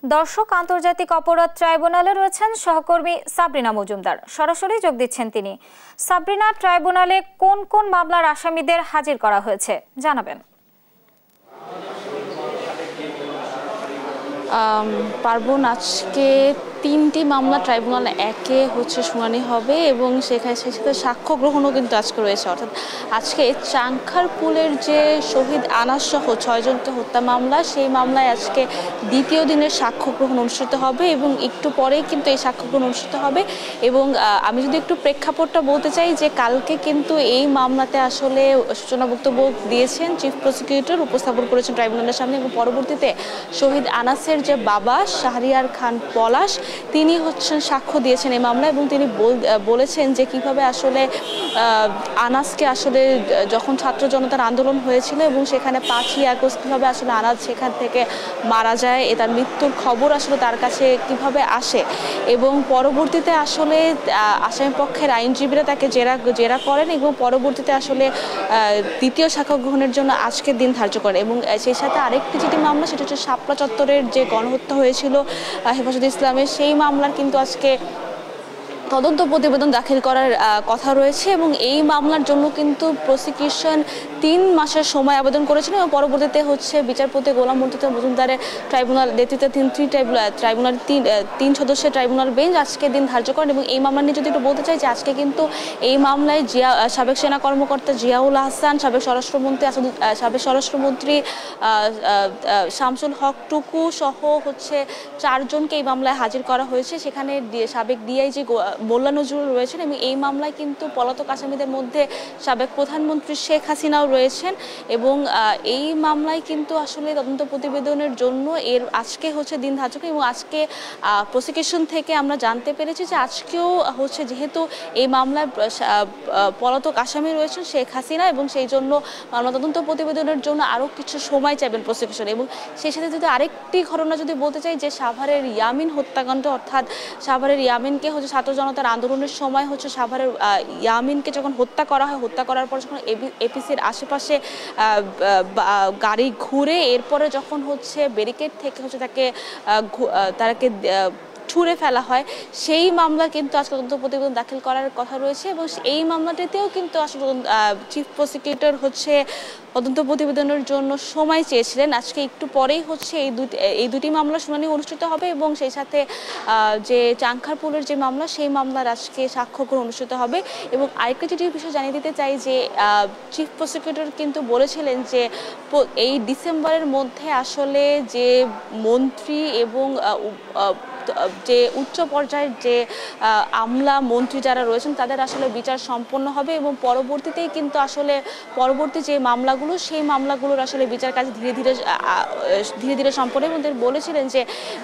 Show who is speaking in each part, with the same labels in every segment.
Speaker 1: দর্শক আন্তর্জাতিক অপরাধ ট্রাইব্যুনালে রয়েছেন সহকর্মী সাবরিনা মজুমদার। সরাসরি যোগ দিচ্ছেন তিনি। সাবরিনা, ট্রাইব্যুনালে কোন কোন মামলার আসামিদের হাজির করা হয়েছে জানাবেন।
Speaker 2: পার্বণ, আজকে 3টি মামলা ট্রাইব্যুনাল একে শুনানি হবে এবং সেখানে সাথে সাক্ষ্য গ্রহণও কিন্তু আজকে রয়েছে। অর্থাৎ আজকে চাংখারপুলের যে শহীদ আনাস সহ 6 জনকে হত্যা মামলা, সেই মামলায় আজকে দ্বিতীয় দিনের সাক্ষ্য গ্রহণ অনুষ্ঠিত হবে এবং একটু পরেই কিন্তু এই সাক্ষ্য গ্রহণ অনুষ্ঠিত হবে। এবং আমি যদি একটু প্রেক্ষাপটটা বলতে চাই যে কালকে কিন্তু এই মামলাতে আসলে সূচনা বক্তব্য দিয়েছেন চিফ প্রসিকিউটর, উপস্থাপন করেছেন ট্রাইব্যুনালের সামনে এবং পরবর্তীতে শহীদ আনাসের যে বাবা শাহরিয়ার খান পলাশ, তিনি সাক্ষ্য দিয়েছেন এই মামলায় এবং তিনি বলেছেন যে কিভাবে আসলে আনাসকে আসলে যখন ছাত্র জনতার আন্দোলন হয়েছিল এবং সেখানে 5ই আগস্ট কিভাবে আসলে আনাস সেখান থেকে মারা যায়, তার মৃত্যুর খবর আসলে তার কাছে কিভাবে আসে এবং পরবর্তীতে আসলে আসামি পক্ষের আইনজীবীরা তাকে জেরা করেন এবং পরবর্তীতে আসলে দ্বিতীয় সাক্ষ্য গ্রহণের জন্য আজকের দিন ধার্য করে। এবং সেই সাথে আরেকটি যেটি মামলা, সেটা হচ্ছে শাপলা চত্বরের যে গণহত্যা হয়েছিল হেফাজতে ইসলামের, সেই মামলার কিন্তু আজকে তদন্ত প্রতিবেদন দাখিল করার কথা রয়েছে এবং এই মামলার জন্য কিন্তু প্রসিকিউশন 3 মাসের সময় আবেদন করেছিল এবং পরবর্তীতে বিচারপতি গোলাম মুর্তজা মজুমদারের ট্রাইব্যুনাল নেতৃত্বে ট্রাইব্যুনাল 3 সদস্যের ট্রাইব্যুনাল বেঞ্চ আজকে দিন ধার্য করেন। এবং এই মামলা নিয়ে যদি একটু বলতে চাই যে আজকে কিন্তু এই মামলায় সাবেক সেনা কর্মকর্তা জিয়াউল আহসান, সাবেক স্বরাষ্ট্রমন্ত্রী শামসুল হক টুকু সহ 4 জনকে এই মামলায় হাজির করা হয়েছে। সেখানে সাবেক ডিআইজি মোল্লা নজরুল রয়েছেন এবং এই মামলায় কিন্তু পলাতক আসামিদের মধ্যে সাবেক প্রধানমন্ত্রী শেখ হাসিনাও রয়েছেন। এবং এই মামলায় কিন্তু আসলে তদন্ত প্রতিবেদনের জন্য আজকে দিন ধার্য করে এবং আজকে প্রসিকিউশন থেকে আমরা জানতে পেরেছি যে আজকেও যেহেতু এই মামলায় পলাতক আসামি রয়েছেন শেখ হাসিনা এবং সেই জন্য মামলা তদন্ত প্রতিবেদনের জন্য আরও কিছু সময় চাইবেন প্রসিকিউশন। এবং সেই সাথে যদি আরেকটি ঘটনা যদি বলতে চাই যে সাভারের ইয়ামিন হত্যাকাণ্ড, অর্থাৎ সাভারের ইয়ামিনকে ছাত্র জনতার আন্দোলনের সময় সাভারের ইয়ামিনকে যখন হত্যা করা হয়, হত্যা করার পর যখন এপিসির আশেপাশে গাড়ি ঘুরে এরপরে যখন ব্যারিকেড থেকে তাকে ছুঁড়ে ফেলা হয়, সেই মামলা কিন্তু আজকে তদন্ত প্রতিবেদন দাখিল করার কথা রয়েছে এবং এই মামলাটিতেও কিন্তু আসলে চিফ প্রসিকিউটর তদন্ত প্রতিবেদনের জন্য সময় চেয়েছিলেন। আজকে একটু পরেই এই দুটি মামলা শুনানি অনুষ্ঠিত হবে এবং সেই সাথে যে চাংখারপুলের যে মামলা, সেই মামলার আজকে সাক্ষ্য গ্রহণ অনুষ্ঠিত হবে। এবং আরেকটা যেটি বিষয় জানিয়ে দিতে চাই যে চিফ প্রসিকিউটর কিন্তু বলেছিলেন যে এই ডিসেম্বরের মধ্যে আসলে যে মন্ত্রী এবং যে উচ্চ পর্যায়ের যে আমলা মন্ত্রী যারা রয়েছেন তাদের আসলে বিচার সম্পন্ন হবে এবং পরবর্তীতেই কিন্তু আসলে পরবর্তী যে মামলাগুলো, সেই মামলাগুলোর আসলে বিচার কাজ ধীরে ধীরে সম্পন্ন। এবং বলেছিলেন যে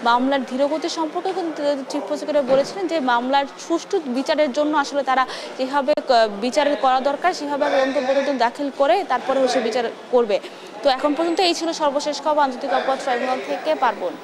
Speaker 2: মামলার ধীরগতি সম্পর্কে কিন্তু চিফ প্রসিকিউটর বলেছিলেন যে মামলার সুষ্ঠু বিচারের জন্য আসলে তারা যেভাবে বিচার করা দরকার সেভাবে তদন্ত প্রতিবেদন দাখিল করে তারপরে বিচার করবে। তো এখন পর্যন্ত এই ছিল সর্বশেষ খবর। আন্তর্জাতিক অপরাধ ট্রাইব্যুনাল থেকে পার্বণ।